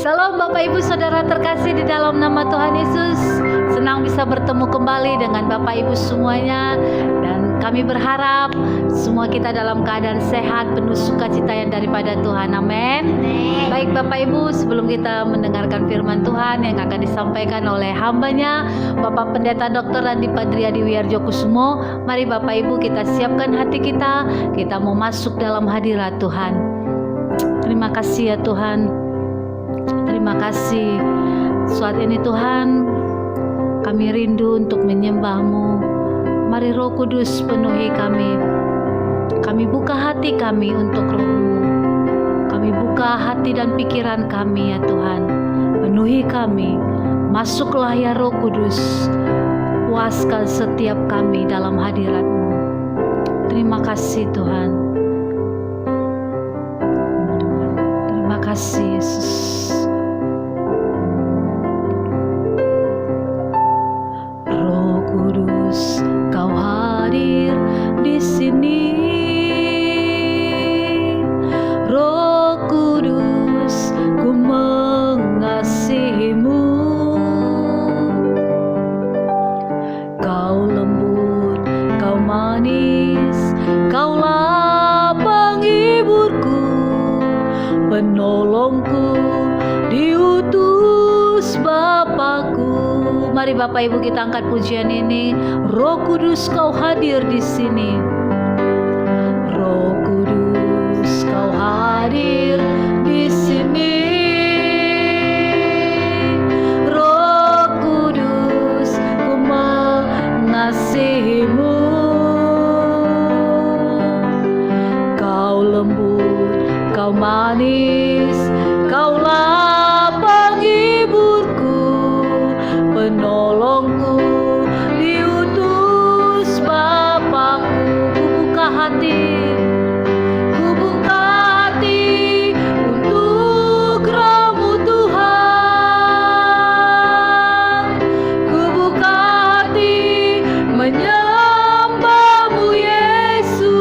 Shalom Bapak Ibu Saudara terkasih di dalam nama Tuhan Yesus. Senang bisa bertemu kembali dengan Bapak Ibu semuanya. Dan kami berharap semua kita dalam keadaan sehat, penuh sukacita yang daripada Tuhan. Amin. Baik Bapak Ibu, sebelum kita mendengarkan firman Tuhan yang akan disampaikan oleh hambanya Bapak Pendeta Dr. Andi Padriadi Wiarjokusumo, mari Bapak Ibu kita siapkan hati kita. Kita mau masuk dalam hadirat Tuhan. Terima kasih ya Tuhan. Terima kasih. Saat ini Tuhan, kami rindu untuk menyembah-Mu. Mari Roh Kudus penuhi kami. Kami buka hati kami untuk Roh-Mu. Kami buka hati dan pikiran kami ya Tuhan. Penuhi kami. Masuklah ya Roh Kudus. Puaskan setiap kami dalam hadirat-Mu. Terima kasih Tuhan. Terima kasih Yesus. Roh Kudus, Kau hadir di sini. Roh Kudus, ku mengasihi-Mu. Kau lembut, Kau manis, Kaulah penghiburku, penolongku, diutus Bapakku. Mari Bapak Ibu kita angkat pujian ini. Roh Kudus, Kau hadir di sini. Roh Kudus, Kau hadir di sini. Roh Kudus, ku mengasihi-Mu. Kau lembut, Kau manis, Kaulah penghiburku, penolongku, diutus Bapakku. Ku buka hati, ku buka hati untuk Roh-Mu Tuhan. Ku buka hati menyembah-Mu Yesus.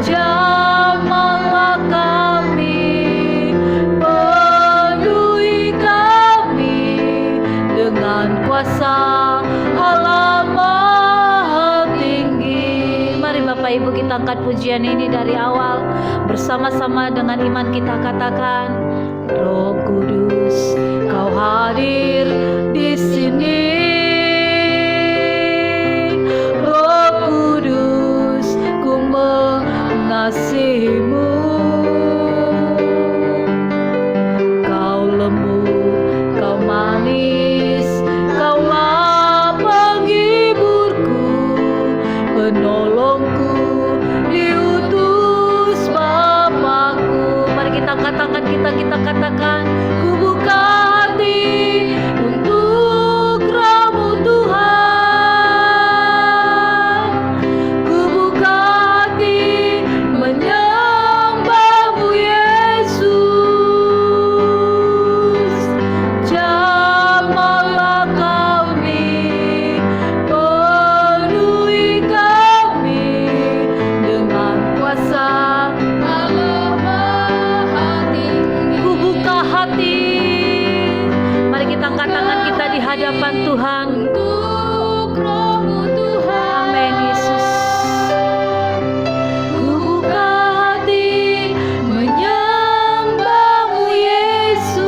Jamahlah kami, penuhi kami dengan kuasa Allah Maha Tinggi. Mari Bapak Ibu kita angkat pujian ini dari awal. Bersama-sama dengan iman kita katakan, Roh Kudus, Kau hadir di sini. Roh Kudus, ku mengasihi-Mu. Kau lembut, Kau manis, Kaulah penghiburku, penolongku, diutus Bapakku. Mari kita angkat tangan kita katakan, ku buka hati untuk Roh-Mu Tuhan. Ku buka hati menyembah-Mu Yesus. Jamahlah kami, penuhi kami dengan kuasa Allah Maha Tinggi. Ku buka hati. Mari kita angkat tangan kita di hadapan Tuhan. Untuk Roh-Mu Tuhan. Amin Yesus. Ku buka hati menyembah-Mu Yesus.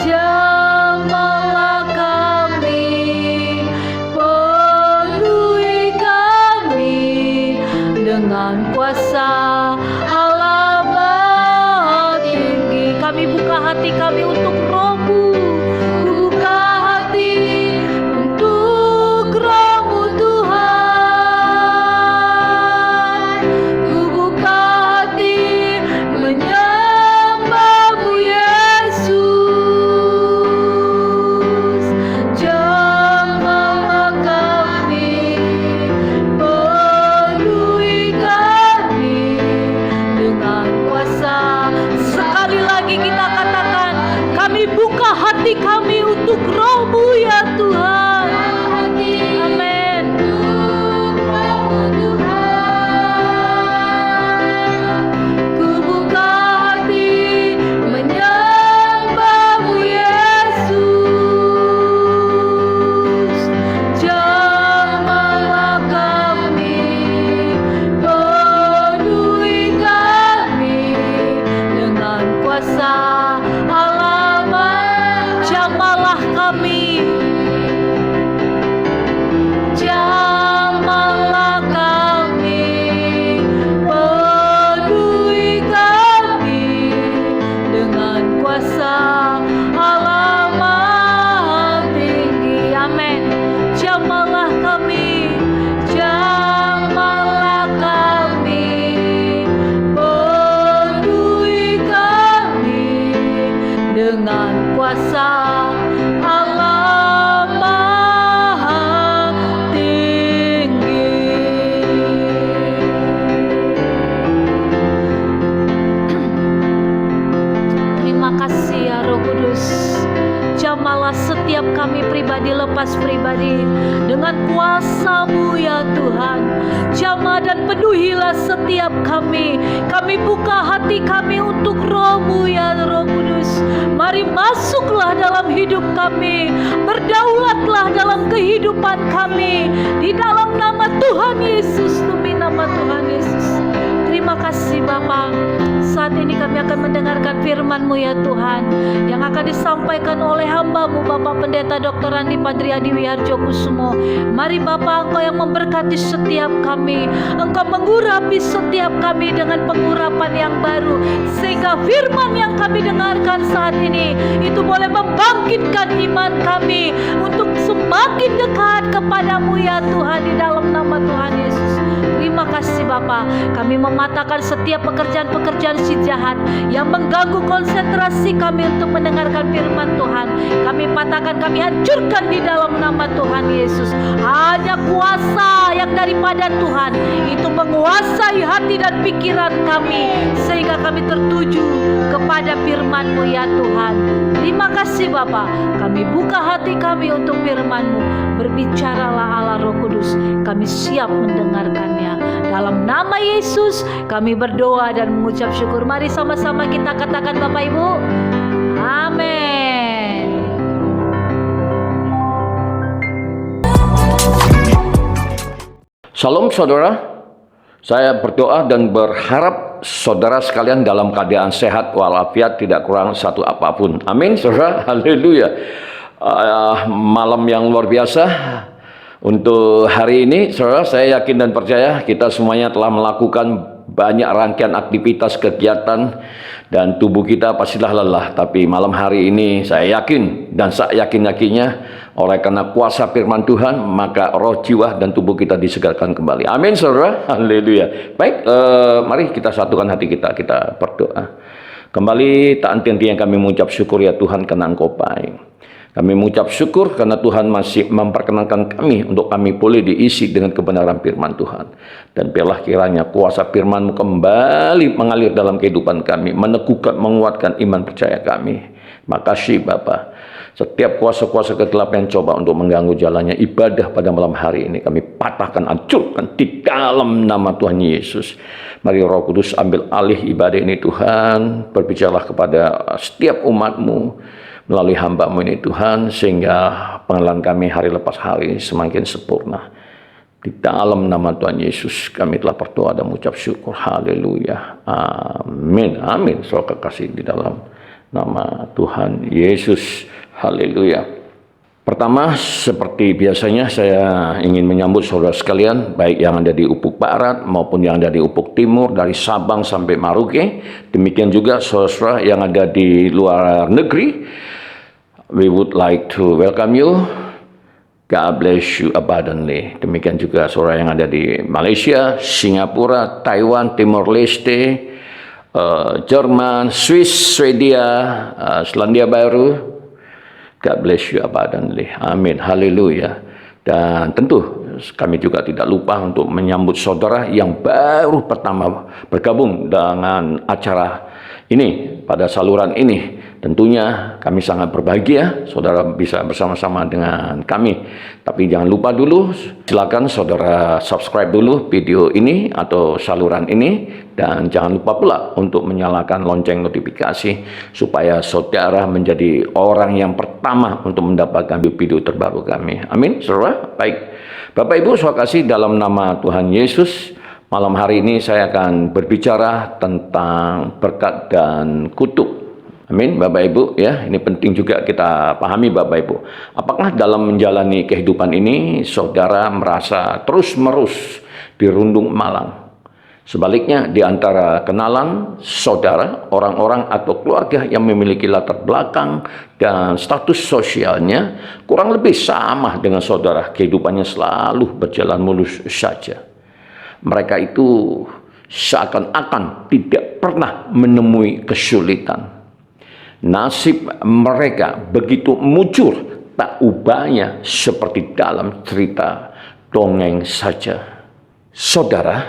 Jamahlah kami, penuhi kami dengan kuasa Allah Maha Tinggi. Kami buka hati kami untuk Roh-Mu. Ku buka hati untuk Roh-Mu Tuhan. Ku buka hati menyembah-Mu Yesus. Jamahlah kami, penuhi kami dengan kuasa. Sekali lagi kita katakan, kami kuasa, Allah Maha Tinggi. Terima kasih ya Roh Kudus. Jamahlah setiap kami pribadi lepas pribadi dengan kuasa-Mu ya Tuhan. Jamah dan penuhilah setiap kami. Kami buka hati kami untuk Roh-Mu ya Roh Kudus. Mari masuklah dalam hidup kami. Berdaulatlah dalam kehidupan kami. Di dalam nama Tuhan Yesus, demi nama Tuhan Yesus. Terima kasih Bapa. Saat ini kami akan mendengarkan firman-Mu ya Tuhan, yang akan disampaikan oleh hamba-Mu Bapak Pendeta Dr. Andi Padriadi Wiharjo Kusumo. Mari Bapa, Engkau yang memberkati setiap kami. Engkau mengurapi setiap kami dengan pengurapan yang baru, sehingga firman yang kami dengarkan saat ini itu boleh membangkitkan iman kami untuk semakin dekat kepadamu ya Tuhan, di dalam nama Tuhan Yesus. Terima kasih Bapa. Kami mematahkan setiap pekerjaan-pekerjaan si jahat yang mengganggu konsentrasi kami untuk mendengarkan firman Tuhan. Kami patahkan, kami hancurkan di dalam nama Tuhan Yesus. Hanya kuasa yang daripada Tuhan itu menguasai hati dan pikiran kami, sehingga kami tertuju kepada firman-Mu ya Tuhan. Terima kasih Bapa. Kami buka hati kami untuk firman-Mu. Berbicaralah Allah Roh Kudus. Kami siap mendengarkannya. Dalam nama Yesus kami berdoa dan mengucap syukur. Mari sama-sama kita katakan Bapak Ibu. Amin. Shalom saudara. Saya berdoa dan berharap saudara sekalian dalam keadaan sehat walafiat, tidak kurang satu apapun. Amin saudara. Haleluya. Malam yang luar biasa untuk hari ini, saudara. Saya yakin dan percaya kita semuanya telah melakukan banyak rangkaian aktivitas kegiatan dan tubuh kita pastilah lelah. Tapi malam hari ini saya yakin dan saya yakin-yakinnya oleh karena kuasa firman Tuhan, maka roh, jiwa dan tubuh kita disegarkan kembali. Amin saudara. Haleluya. Baik, mari kita satukan hati kita berdoa. Kembali tak henti-hentinya kami mengucap syukur ya Tuhan, karena Engkau baik. Kami mengucap syukur karena Tuhan masih memperkenankan kami untuk kami boleh diisi dengan kebenaran firman Tuhan. Dan biarlah kiranya kuasa firman-Mu kembali mengalir dalam kehidupan kami, meneguhkan, menguatkan iman percaya kami. Makasih Bapa. Setiap kuasa-kuasa kegelapan yang coba untuk mengganggu jalannya ibadah pada malam hari ini, kami patahkan, hancurkan di dalam nama Tuhan Yesus. Mari Roh Kudus ambil alih ibadah ini Tuhan. Berbicaralah kepada setiap umat-Mu melalui hamba-Mu ini Tuhan, sehingga pengenalan kami hari lepas hari semakin sempurna. Di dalam nama Tuhan Yesus kami telah berdoa dan mengucap syukur. Haleluya. Amin. Amin. Saudara kekasih di dalam nama Tuhan Yesus. Haleluya. Pertama, seperti biasanya saya ingin menyambut saudara sekalian, baik yang ada di Ufuk Barat maupun yang ada di Ufuk Timur, dari Sabang sampai Maroke. Demikian juga saudara yang ada di luar negeri. We would like to welcome you. God bless you abundantly. Demikian juga saudara yang ada di Malaysia, Singapura, Taiwan, Timor Leste, Jerman, Swiss, Swedia, Selandia Baru. God bless you abundantly. Amin. Haleluya. Dan tentu kami juga tidak lupa untuk menyambut saudara yang baru pertama bergabung dengan acara ini, pada saluran ini. Tentunya kami sangat berbahagia saudara bisa bersama-sama dengan kami. Tapi jangan lupa dulu, silakan saudara subscribe dulu video ini atau saluran ini. Dan jangan lupa pula untuk menyalakan lonceng notifikasi supaya saudara menjadi orang yang pertama untuk mendapatkan video terbaru kami. Amin saudara. Baik, Bapak Ibu saudara kasih dalam nama Tuhan Yesus, malam hari ini saya akan berbicara tentang berkat dan kutuk. Amin Bapak Ibu ya, ini penting juga kita pahami Bapak Ibu. Apakah dalam menjalani kehidupan ini saudara merasa terus-menerus dirundung malang? Sebaliknya, di antara kenalan saudara, orang-orang atau keluarga yang memiliki latar belakang dan status sosialnya kurang lebih sama dengan saudara, kehidupannya selalu berjalan mulus saja. Mereka itu seakan-akan tidak pernah menemui kesulitan. Nasib mereka begitu mujur, tak ubahnya seperti dalam cerita dongeng saja. Saudara,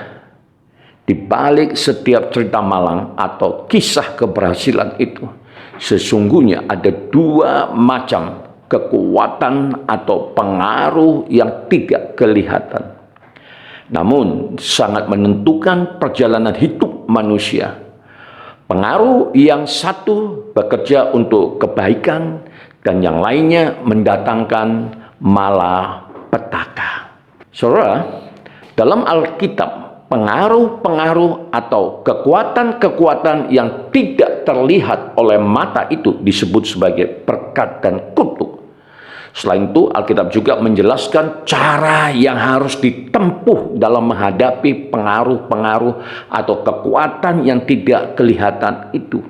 di balik setiap cerita malang atau kisah keberhasilan itu, sesungguhnya ada dua macam kekuatan atau pengaruh yang tidak kelihatan, namun sangat menentukan perjalanan hidup manusia. Pengaruh yang satu bekerja untuk kebaikan dan yang lainnya mendatangkan malapetaka. Saudara, dalam Alkitab, pengaruh-pengaruh atau kekuatan-kekuatan yang tidak terlihat oleh mata itu disebut sebagai berkat dan kutuk. Selain itu, Alkitab juga menjelaskan cara yang harus ditempuh dalam menghadapi pengaruh-pengaruh atau kekuatan yang tidak kelihatan itu,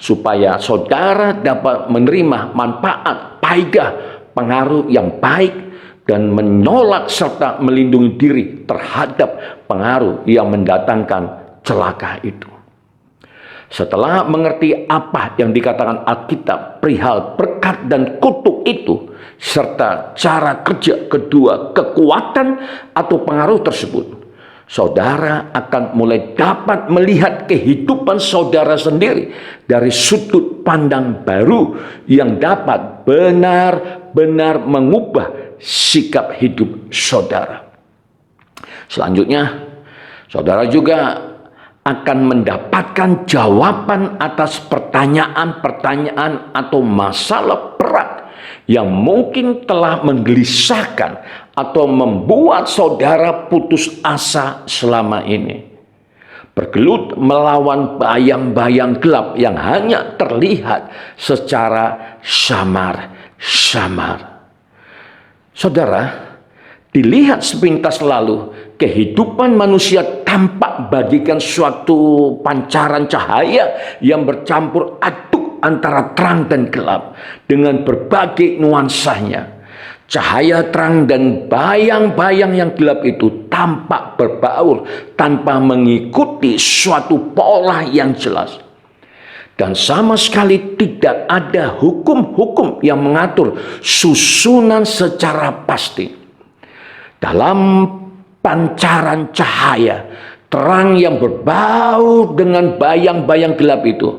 supaya saudara dapat menerima manfaat paedah pengaruh yang baik dan menolak serta melindungi diri terhadap pengaruh yang mendatangkan celaka itu. Setelah mengerti apa yang dikatakan Alkitab perihal berkat dan kutuk itu, serta cara kerja kedua kekuatan atau pengaruh tersebut, saudara akan mulai dapat melihat kehidupan saudara sendiri dari sudut pandang baru yang dapat benar-benar mengubah sikap hidup saudara. Selanjutnya, saudara juga akan mendapatkan jawaban atas pertanyaan-pertanyaan atau masalah berat yang mungkin telah menggelisahkan atau membuat saudara putus asa selama ini. Bergelut melawan bayang-bayang gelap yang hanya terlihat secara samar-samar. Saudara, dilihat sepintas lalu, kehidupan manusia tampak bagikan suatu pancaran cahaya yang bercampur aduk antara terang dan gelap dengan berbagai nuansanya. Cahaya terang dan bayang-bayang yang gelap itu tampak berbaur tanpa mengikuti suatu pola yang jelas. Dan sama sekali tidak ada hukum-hukum yang mengatur susunan secara pasti. Dalam pancaran cahaya terang yang berbau dengan bayang-bayang gelap itu,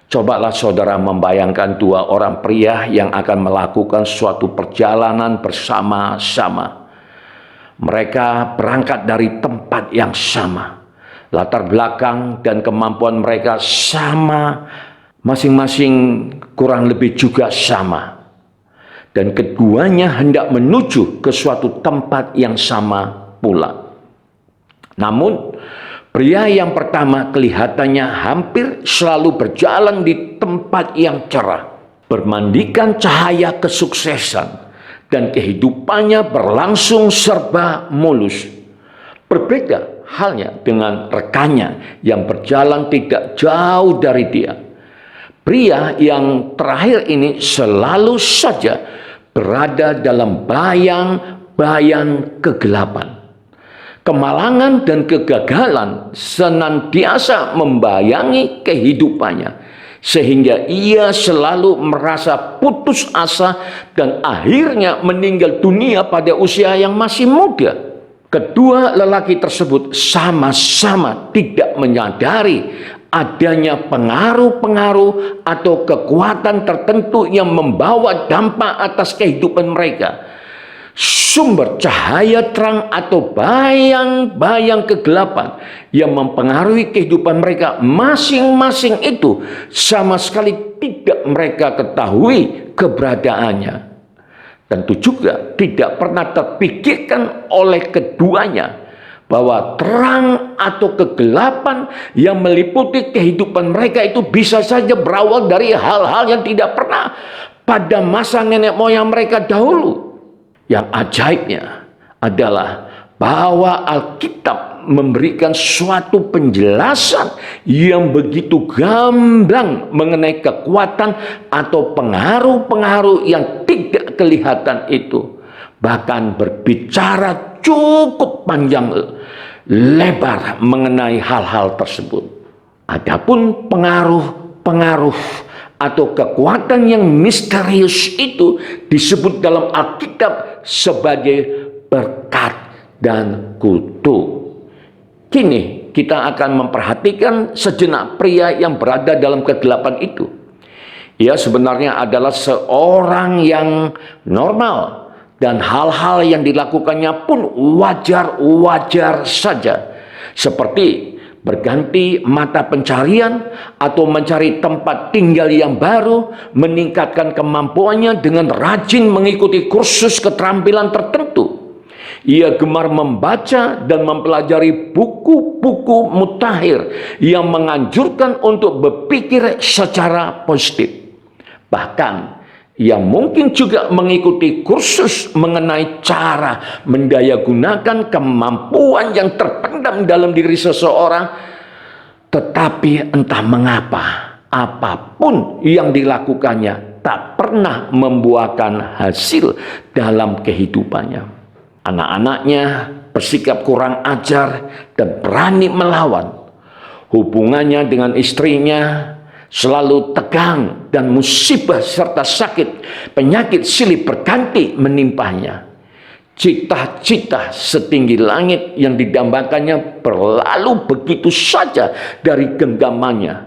cobalah saudara membayangkan dua orang pria yang akan melakukan suatu perjalanan bersama-sama. Mereka berangkat dari tempat yang sama, latar belakang dan kemampuan mereka sama, masing-masing kurang lebih juga sama. Dan keduanya hendak menuju ke suatu tempat yang sama pula. Namun, pria yang pertama kelihatannya hampir selalu berjalan di tempat yang cerah, bermandikan cahaya kesuksesan, dan kehidupannya berlangsung serba mulus. Berbeda halnya dengan rekannya yang berjalan tidak jauh dari dia. Pria yang terakhir ini selalu saja berada dalam bayang-bayang kegelapan. Kemalangan dan kegagalan senantiasa membayangi kehidupannya, sehingga ia selalu merasa putus asa dan akhirnya meninggal dunia pada usia yang masih muda. Kedua lelaki tersebut sama-sama tidak menyadari adanya pengaruh-pengaruh atau kekuatan tertentu yang membawa dampak atas kehidupan mereka. Sumber cahaya terang atau bayang-bayang kegelapan yang mempengaruhi kehidupan mereka masing-masing itu sama sekali tidak mereka ketahui keberadaannya. Tentu juga tidak pernah terpikirkan oleh keduanya bahwa terang atau kegelapan yang meliputi kehidupan mereka itu bisa saja berawal dari hal-hal yang tidak pernah pada masa nenek moyang mereka dahulu. Yang ajaibnya adalah bahwa Alkitab memberikan suatu penjelasan yang begitu gamblang mengenai kekuatan atau pengaruh-pengaruh yang tidak kelihatan itu. Bahkan berbicara cukup panjang lebar mengenai hal-hal tersebut. Adapun pengaruh-pengaruh atau kekuatan yang misterius itu disebut dalam Alkitab sebagai berkat dan kutuk. Kini kita akan memperhatikan sejenak pria yang berada dalam kegelapan itu. Ia sebenarnya adalah seorang yang normal dan hal-hal yang dilakukannya pun wajar-wajar saja. Seperti berganti mata pencarian atau mencari tempat tinggal yang baru, meningkatkan kemampuannya dengan rajin mengikuti kursus keterampilan tertentu. Ia gemar membaca dan mempelajari buku-buku mutakhir yang menganjurkan untuk berpikir secara positif. Bahkan ia mungkin juga mengikuti kursus mengenai cara mendayagunakan kemampuan yang terpendam dalam diri seseorang. Tetapi entah mengapa, apapun yang dilakukannya tak pernah membuahkan hasil dalam kehidupannya. Anak-anaknya bersikap kurang ajar dan berani melawan. Hubungannya dengan istrinya selalu tegang dan musibah serta sakit, penyakit silih berganti menimpanya. Cita-cita setinggi langit yang didambakannya berlalu begitu saja dari genggamannya,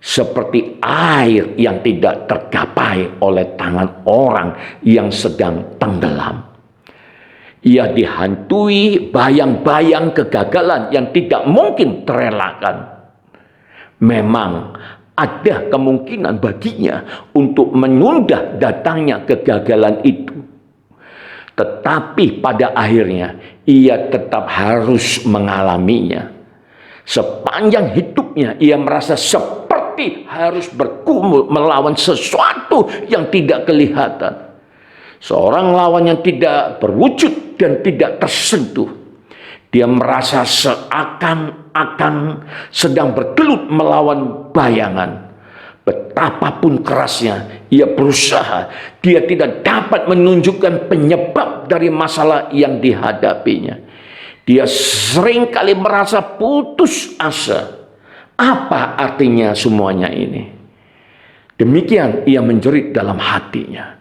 seperti air yang tidak tergapai oleh tangan orang yang sedang tenggelam. Ia dihantui bayang-bayang kegagalan yang tidak mungkin terelakkan. Memang ada kemungkinan baginya untuk menunda datangnya kegagalan itu. Tetapi pada akhirnya ia tetap harus mengalaminya. Sepanjang hidupnya ia merasa seperti harus bergumul melawan sesuatu yang tidak kelihatan. Seorang lawan yang tidak berwujud dan tidak tersentuh. Dia merasa seakan-akan sedang bergelut melawan bayangan. Betapapun kerasnya ia berusaha, dia tidak dapat menunjukkan penyebab dari masalah yang dihadapinya. Dia seringkali merasa putus asa. Apa artinya semuanya ini? Demikian ia menjerit dalam hatinya.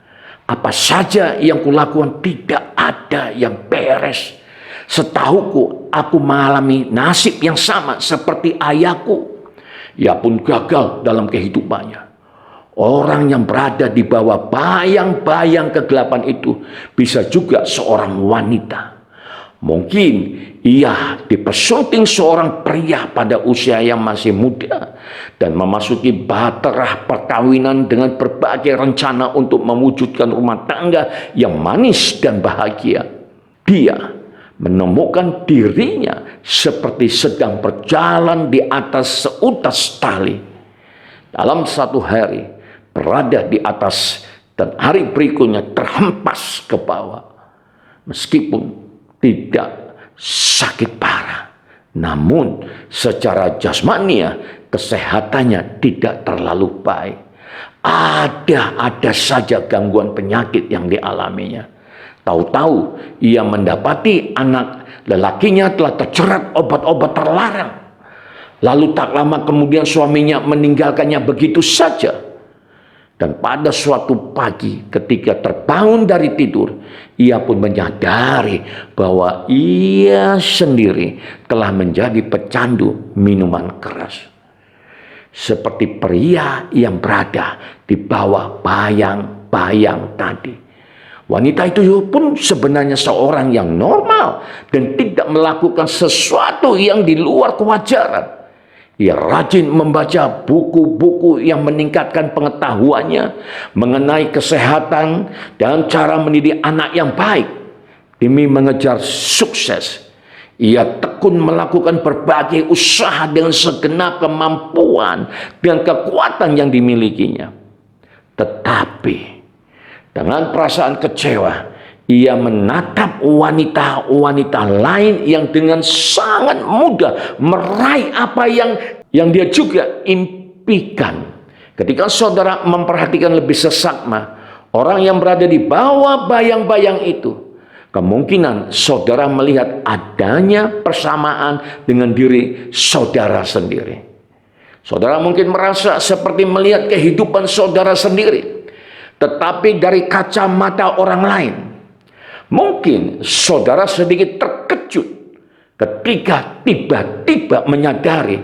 Apa saja yang kulakukan tidak ada yang beres. Setahuku aku mengalami nasib yang sama seperti ayahku. Ia pun gagal dalam kehidupannya. Orang yang berada di bawah bayang-bayang kegelapan itu bisa juga seorang wanita. Mungkin ia dipersunting seorang pria pada usia yang masih muda dan memasuki bahtera perkawinan dengan berbagai rencana untuk mewujudkan rumah tangga yang manis dan bahagia. Dia menemukan dirinya seperti sedang berjalan di atas seutas tali. Dalam satu hari berada di atas dan hari berikutnya terhempas ke bawah. Meskipun tidak sakit parah, namun secara jasmania kesehatannya tidak terlalu baik. Ada saja gangguan penyakit yang dialaminya. Tahu-tahu ia mendapati anak lelakinya telah terjerat obat-obat terlarang. Lalu tak lama kemudian suaminya meninggalkannya begitu saja. Dan pada suatu pagi ketika terbangun dari tidur, ia pun menyadari bahwa ia sendiri telah menjadi pecandu minuman keras. Seperti pria yang berada di bawah bayang-bayang tadi. Wanita itu pun sebenarnya seorang yang normal dan tidak melakukan sesuatu yang di luar kewajaran. Ia rajin membaca buku-buku yang meningkatkan pengetahuannya mengenai kesehatan dan cara mendidik anak yang baik. Demi mengejar sukses, ia tekun melakukan berbagai usaha dengan segenap kemampuan dan kekuatan yang dimilikinya. Tetapi dengan perasaan kecewa, ia menatap wanita-wanita lain yang dengan sangat mudah meraih apa yang dia juga impikan. Ketika saudara memperhatikan lebih seksama orang yang berada di bawah bayang-bayang itu, kemungkinan saudara melihat adanya persamaan dengan diri saudara sendiri. Saudara mungkin merasa seperti melihat kehidupan saudara sendiri, tetapi dari kacamata orang lain. Mungkin saudara sedikit terkejut ketika tiba-tiba menyadari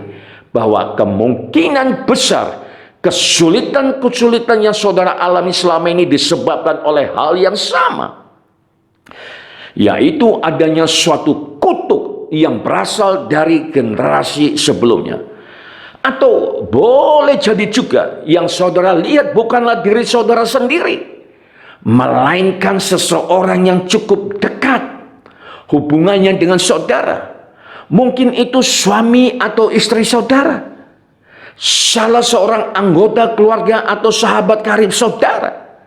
bahwa kemungkinan besar kesulitan-kesulitan yang saudara alami selama ini disebabkan oleh hal yang sama, yaitu adanya suatu kutuk yang berasal dari generasi sebelumnya. Atau boleh jadi juga yang saudara lihat bukanlah diri saudara sendiri, melainkan seseorang yang cukup dekat hubungannya dengan saudara. Mungkin itu suami atau istri saudara, salah seorang anggota keluarga atau sahabat karib saudara.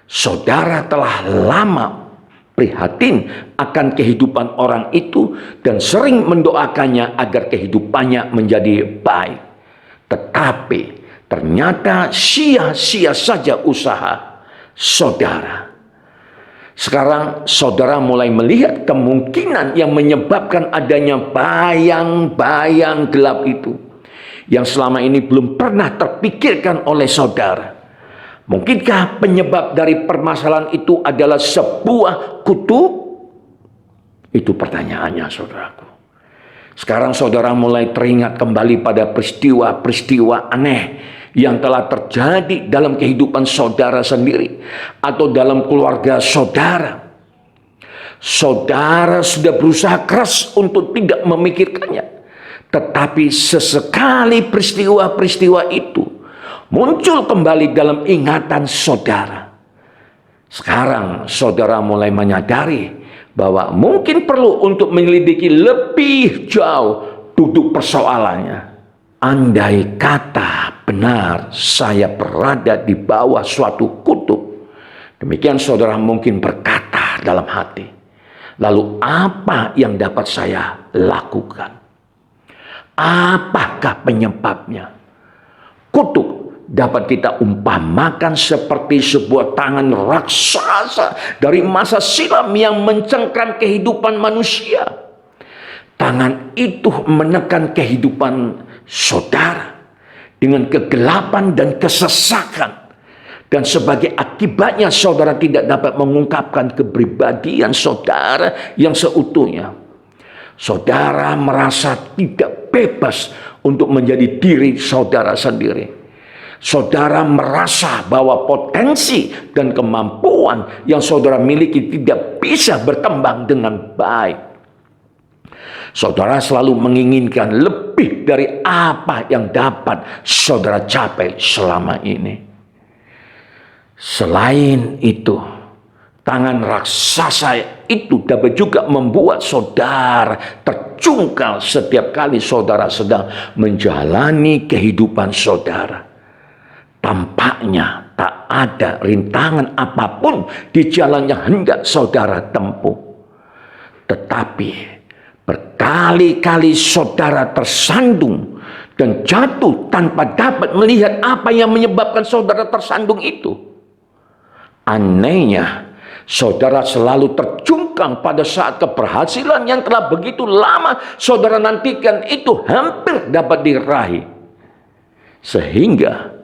Saudara telah lama prihatin akan kehidupan orang itu dan sering mendoakannya agar kehidupannya menjadi baik. Tetapi ternyata sia-sia saja usaha saudara. Sekarang saudara mulai melihat kemungkinan yang menyebabkan adanya bayang-bayang gelap itu, yang selama ini belum pernah terpikirkan oleh saudara. Mungkinkah penyebab dari permasalahan itu adalah sebuah kutuk? Itu pertanyaannya, saudaraku. Sekarang saudara mulai teringat kembali pada peristiwa-peristiwa aneh yang telah terjadi dalam kehidupan saudara sendiri atau dalam keluarga saudara. Saudara sudah berusaha keras untuk tidak memikirkannya, tetapi sesekali peristiwa-peristiwa itu muncul kembali dalam ingatan saudara. Sekarang saudara mulai menyadari bahwa mungkin perlu untuk menyelidiki lebih jauh duduk persoalannya. Andai kata benar saya berada di bawah suatu kutuk, demikian saudara mungkin berkata dalam hati, lalu apa yang dapat saya lakukan? Apakah penyebabnya? Kutuk dapat kita umpamakan seperti sebuah tangan raksasa dari masa silam yang mencengkram kehidupan manusia. Tangan itu menekan kehidupan saudara dengan kegelapan dan kesesakan. Dan sebagai akibatnya saudara tidak dapat mengungkapkan kepribadian saudara yang seutuhnya. Saudara merasa tidak bebas untuk menjadi diri saudara sendiri. Saudara merasa bahwa potensi dan kemampuan yang saudara miliki tidak bisa berkembang dengan baik. Saudara selalu menginginkan lebih dari apa yang dapat saudara capai selama ini. Selain itu, tangan raksasa itu dapat juga membuat saudara terjungkal setiap kali saudara sedang menjalani kehidupan saudara. Tampaknya tak ada rintangan apapun di jalan yang hendak saudara tempuh. Tetapi berkali-kali saudara tersandung dan jatuh tanpa dapat melihat apa yang menyebabkan saudara tersandung itu. Anehnya, saudara selalu terjungkang pada saat keberhasilan yang telah begitu lama saudara nantikan itu hampir dapat diraih. Sehingga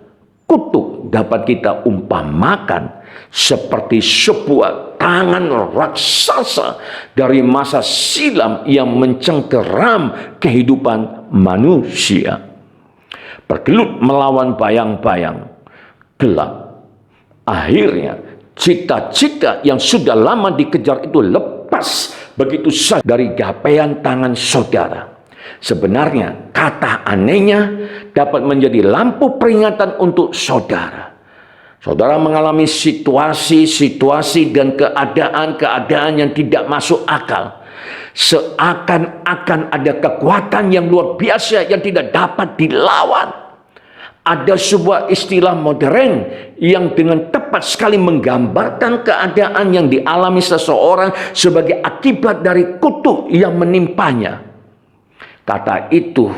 kutuk dapat kita umpamakan seperti sebuah tangan raksasa dari masa silam yang mencengkeram kehidupan manusia. Bergelut melawan bayang-bayang gelap. Akhirnya cita-cita yang sudah lama dikejar itu lepas begitu saja dari gapaian tangan saudara. Sebenarnya kata anehnya dapat menjadi lampu peringatan untuk saudara. Saudara mengalami situasi-situasi dan keadaan-keadaan yang tidak masuk akal. Seakan-akan ada kekuatan yang luar biasa yang tidak dapat dilawan. Ada sebuah istilah modern yang dengan tepat sekali menggambarkan keadaan yang dialami seseorang sebagai akibat dari kutuk yang menimpanya. Kata itu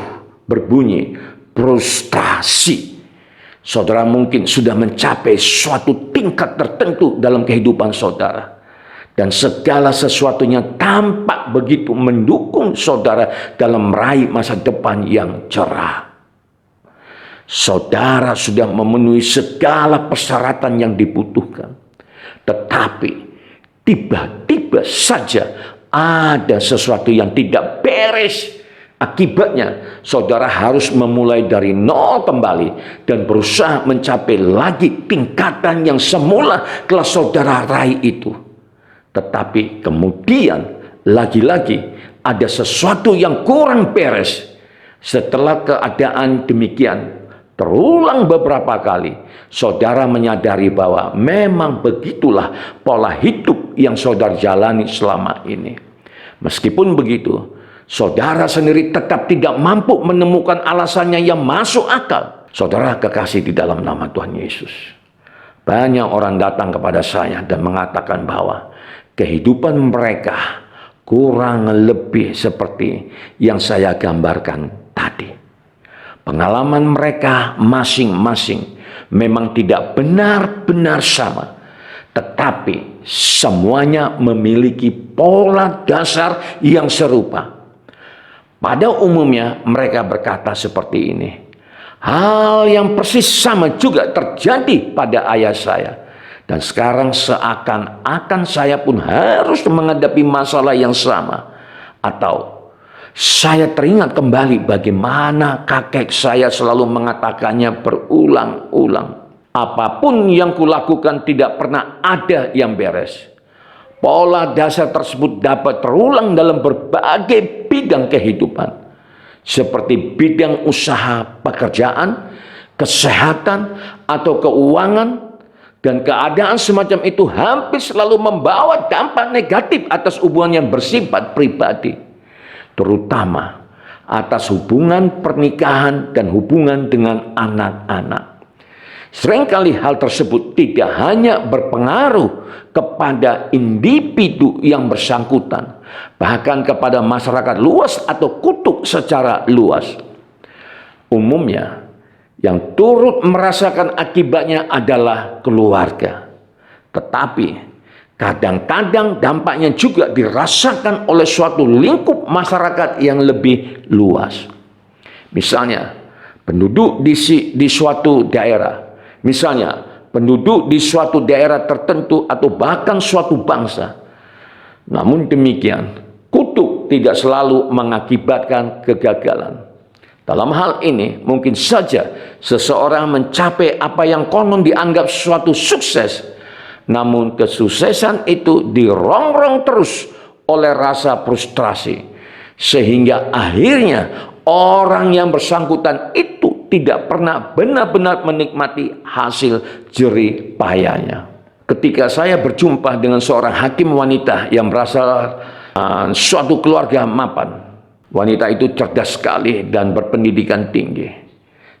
berbunyi frustasi. Saudara mungkin sudah mencapai suatu tingkat tertentu dalam kehidupan saudara. Dan segala sesuatunya tampak begitu mendukung saudara dalam meraih masa depan yang cerah. Saudara sudah memenuhi segala persyaratan yang dibutuhkan. Tetapi tiba-tiba saja ada sesuatu yang tidak beres. Akibatnya saudara harus memulai dari nol kembali dan berusaha mencapai lagi tingkatan yang semula telah saudara raih itu. Tetapi kemudian lagi-lagi ada sesuatu yang kurang beres. Setelah keadaan demikian terulang beberapa kali, saudara menyadari bahwa memang begitulah pola hidup yang saudara jalani selama ini. Meskipun begitu, saudara sendiri tetap tidak mampu menemukan alasannya yang masuk akal. Saudara kekasih di dalam nama Tuhan Yesus, banyak orang datang kepada saya dan mengatakan bahwa kehidupan mereka kurang lebih seperti yang saya gambarkan tadi. Pengalaman mereka masing-masing memang tidak benar-benar sama, tetapi semuanya memiliki pola dasar yang serupa. Pada umumnya mereka berkata seperti ini, hal yang persis sama juga terjadi pada ayah saya. Dan sekarang seakan-akan saya pun harus menghadapi masalah yang sama. Atau saya teringat kembali bagaimana kakek saya selalu mengatakannya berulang-ulang. Apapun yang kulakukan tidak pernah ada yang beres. Pola dasar tersebut dapat terulang dalam berbagai bidang kehidupan. Seperti bidang usaha pekerjaan, kesehatan, atau keuangan. Dan keadaan semacam itu hampir selalu membawa dampak negatif atas hubungan yang bersifat pribadi. Terutama atas hubungan pernikahan dan hubungan dengan anak-anak. Seringkali hal tersebut tidak hanya berpengaruh kepada individu yang bersangkutan, bahkan kepada masyarakat luas atau kutub secara luas. Umumnya, yang turut merasakan akibatnya adalah keluarga. Tetapi kadang-kadang dampaknya juga dirasakan oleh suatu lingkup masyarakat yang lebih luas. Misalnya, penduduk di suatu daerah. Misalnya, penduduk di suatu daerah tertentu atau bahkan suatu bangsa. Namun demikian, kutuk tidak selalu mengakibatkan kegagalan. Dalam hal ini, mungkin saja seseorang mencapai apa yang konon dianggap suatu sukses. Namun kesuksesan itu dirongrong terus oleh rasa frustrasi. Sehingga akhirnya orang yang bersangkutan itu tidak pernah benar-benar menikmati hasil jerih payahnya. Ketika saya berjumpa dengan seorang hakim wanita yang berasal suatu keluarga mapan. Wanita itu cerdas sekali dan berpendidikan tinggi.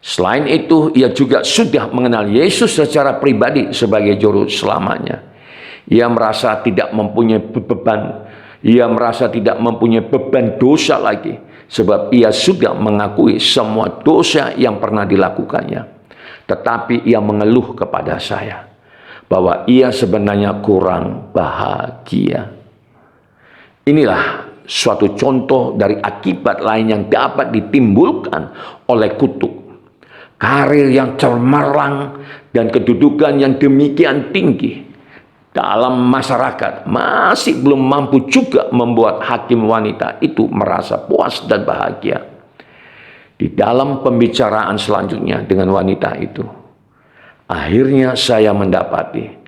Selain itu, ia juga sudah mengenal Yesus secara pribadi sebagai juru selamanya. Ia merasa tidak mempunyai beban. Ia merasa tidak mempunyai beban dosa lagi. Sebab ia sudah mengakui semua dosa yang pernah dilakukannya. Tetapi ia mengeluh kepada saya bahwa ia sebenarnya kurang bahagia. Inilah suatu contoh dari akibat lain yang dapat ditimbulkan oleh kutuk. Karir yang cemerlang dan kedudukan yang demikian tinggi dalam masyarakat masih belum mampu juga membuat hakim wanita itu merasa puas dan bahagia. Di dalam pembicaraan selanjutnya dengan wanita itu, akhirnya saya mendapati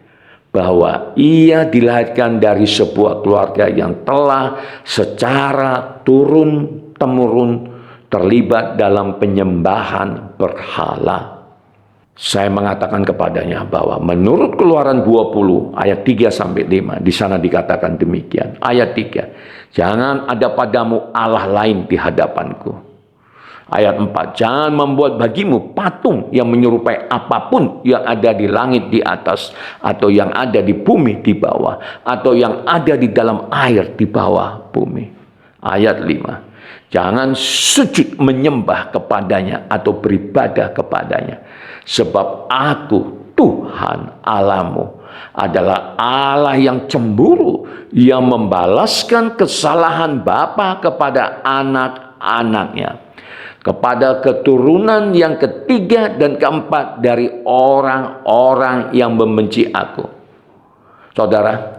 bahwa ia dilahirkan dari sebuah keluarga yang telah secara turun-temurun terlibat dalam penyembahan berhala. Saya mengatakan kepadanya bahwa menurut Keluaran 20 ayat 3-5 di sana dikatakan demikian. Ayat 3, jangan ada padamu Allah lain di hadapanku. Ayat 4, jangan membuat bagimu patung yang menyerupai apapun yang ada di langit di atas, atau yang ada di bumi di bawah, atau yang ada di dalam air di bawah bumi. Ayat 5, jangan sujud menyembah kepadanya atau beribadah kepadanya. Sebab aku, Tuhan Allahmu, adalah Allah yang cemburu, yang membalaskan kesalahan bapa kepada anak-anaknya. kepada keturunan yang ketiga dan keempat dari orang-orang yang membenci aku. Saudara,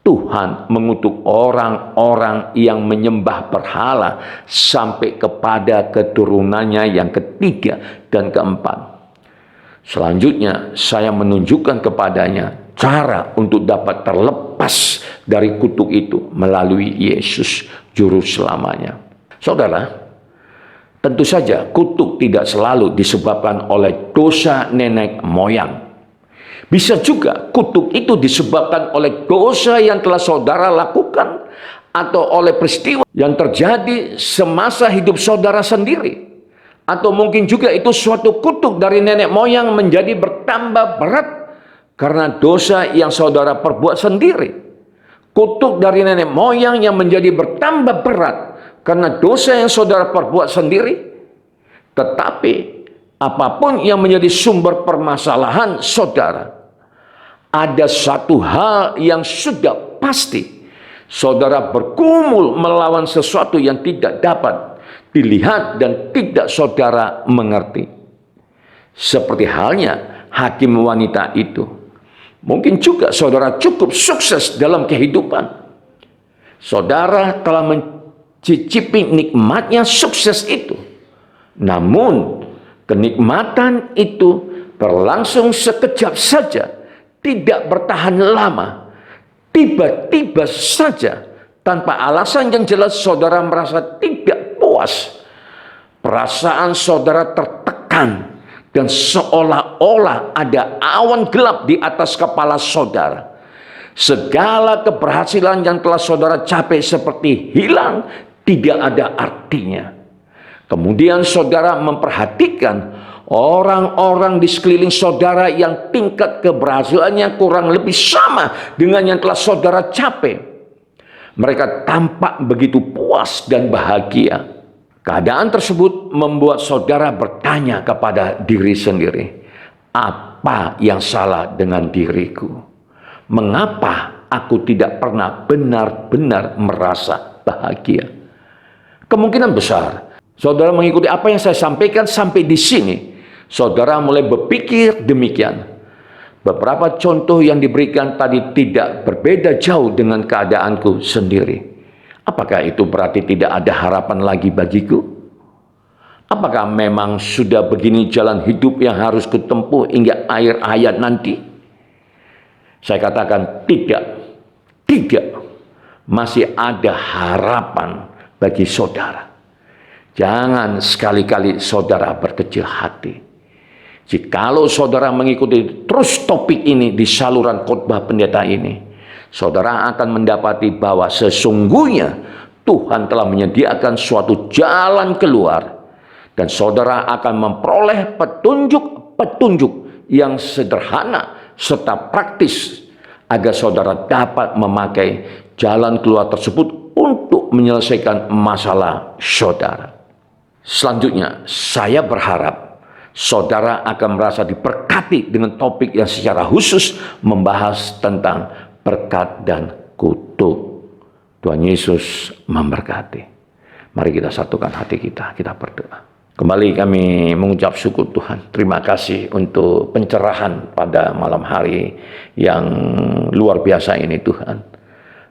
Tuhan mengutuk orang-orang yang menyembah berhala sampai kepada keturunannya yang ketiga dan keempat. Selanjutnya, saya menunjukkan kepadanya cara untuk dapat terlepas dari kutuk itu melalui Yesus, Juru Selamanya. Saudara, tentu saja kutuk tidak selalu disebabkan oleh dosa nenek moyang. Bisa juga kutuk itu disebabkan oleh dosa yang telah saudara lakukan atau oleh peristiwa yang terjadi semasa hidup saudara sendiri. Atau mungkin juga itu suatu kutuk dari nenek moyang menjadi bertambah berat karena dosa yang saudara perbuat sendiri. Kutuk dari nenek moyang yang menjadi bertambah berat karena dosa yang saudara perbuat sendiri. Tetapi apapun yang menjadi sumber permasalahan saudara, ada satu hal yang sudah pasti. Saudara bergumul melawan sesuatu yang tidak dapat dilihat dan tidak saudara mengerti. Seperti halnya hakim wanita itu. Mungkin juga saudara cukup sukses dalam kehidupan. Saudara telah mencicipi nikmatnya sukses itu. Namun kenikmatan itu berlangsung sekejap saja, tidak bertahan lama. Tiba-tiba saja, tanpa alasan yang jelas, saudara merasa tidak puas. Perasaan saudara tertekan dan seolah-olah ada awan gelap di atas kepala saudara. Segala keberhasilan yang telah saudara capai seperti hilang, tidak ada artinya. Kemudian saudara memperhatikan orang-orang di sekeliling saudara yang tingkat keberhasilannya kurang lebih sama dengan yang telah saudara capai. Mereka tampak begitu puas dan bahagia. Keadaan tersebut membuat saudara bertanya kepada diri sendiri, apa yang salah dengan diriku? Mengapa aku tidak pernah benar-benar merasa bahagia? Kemungkinan besar saudara mengikuti apa yang saya sampaikan sampai di sini. Saudara mulai berpikir demikian. Beberapa contoh yang diberikan tadi tidak berbeda jauh dengan keadaanku sendiri. Apakah itu berarti tidak ada harapan lagi bagiku? Apakah memang sudah begini jalan hidup yang harus kutempuh hingga akhir hayat nanti? Saya katakan tidak. Masih ada harapan bagi saudara. Jangan sekali-kali saudara berkecil hati. Jikalau saudara mengikuti terus topik ini di saluran khotbah pendeta ini, saudara akan mendapati bahwa sesungguhnya Tuhan telah menyediakan suatu jalan keluar, dan saudara akan memperoleh petunjuk-petunjuk yang sederhana serta praktis agar saudara dapat memakai jalan keluar tersebut untuk menyelesaikan masalah saudara. Selanjutnya, saya berharap saudara akan merasa diberkati dengan topik yang secara khusus membahas tentang berkat dan kutuk. Tuhan Yesus memberkati. Mari kita satukan hati kita berdoa. Kembali kami mengucap syukur Tuhan. Terima kasih untuk pencerahan pada malam hari yang luar biasa ini Tuhan.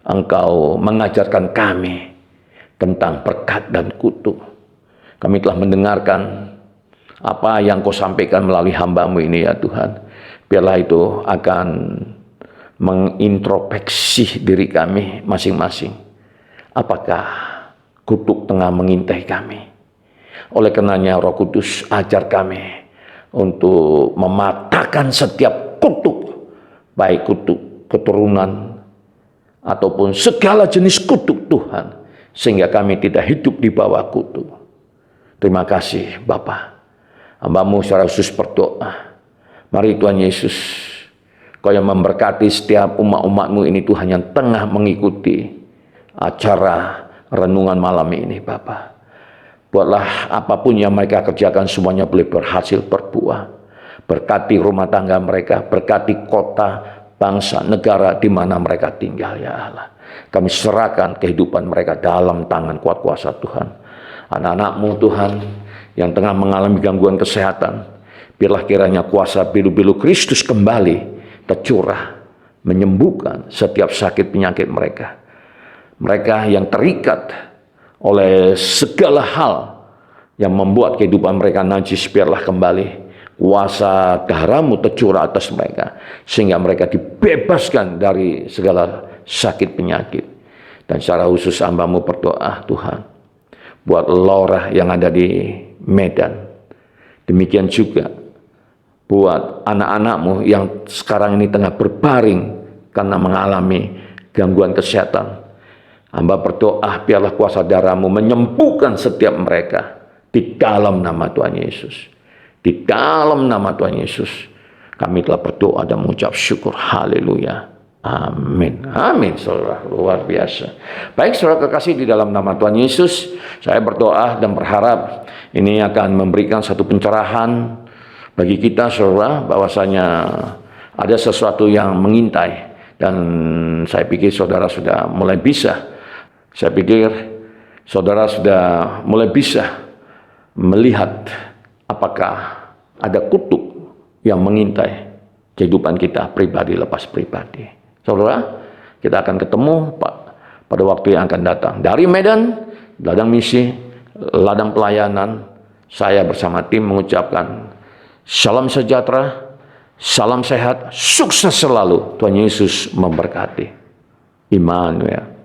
Engkau mengajarkan kami tentang berkat dan kutuk. Kami telah mendengarkan apa yang Kau sampaikan melalui hamba-Mu ini ya Tuhan. Biarlah itu akan mengintrospeksi diri kami masing-masing. Apakah kutuk tengah mengintai kami? Oleh karenanya Roh Kudus ajar kami untuk mematahkan setiap kutuk, baik kutuk keturunan ataupun segala jenis kutuk Tuhan, sehingga kami tidak hidup di bawah kutuk. Terima kasih Bapa. Hamba-Mu secara khusus berdoa. Mari Tuhan Yesus, Kau yang memberkati setiap umat-umat-Mu ini Tuhan yang tengah mengikuti acara renungan malam ini Bapa. Buatlah apapun yang mereka kerjakan semuanya boleh berhasil berbuah. Berkati rumah tangga mereka, berkati kota, bangsa, negara di mana mereka tinggal ya Allah. Kami serahkan kehidupan mereka dalam tangan kuat kuasa Tuhan. Anak-anak-Mu Tuhan yang tengah mengalami gangguan kesehatan, biarlah kiranya kuasa bilu-bilu Kristus kembali tercurah, menyembuhkan setiap sakit penyakit mereka. Mereka yang terikat oleh segala hal yang membuat kehidupan mereka najis, biarlah kembali kuasa darah-Mu tercurah atas mereka, sehingga mereka dibebaskan dari segala sakit penyakit. Dan secara khusus hamba-Mu berdoa, Tuhan, buat Laura yang ada di Medan. Demikian juga buat anak-anak-Mu yang sekarang ini tengah berbaring karena mengalami gangguan kesehatan. Hamba berdoa, biarlah kuasa darah-Mu menyembuhkan setiap mereka di dalam nama Tuhan Yesus. Di dalam nama Tuhan Yesus, kami telah berdoa dan mengucap syukur. Haleluya. Amin. Amin, saudara. Luar biasa. Baik, saudara kekasih, di dalam nama Tuhan Yesus, saya berdoa dan berharap ini akan memberikan satu pencerahan bagi kita, saudara, bahwasanya ada sesuatu yang mengintai. Dan saya pikir saudara sudah mulai bisa. Saya pikir saudara sudah mulai bisa melihat apakah ada kutuk yang mengintai kehidupan kita pribadi lepas pribadi. Saudara, kita akan ketemu pada waktu yang akan datang. Dari Medan, ladang misi, ladang pelayanan, saya bersama tim mengucapkan salam sejahtera, salam sehat, sukses selalu. Tuhan Yesus memberkati. Immanuel.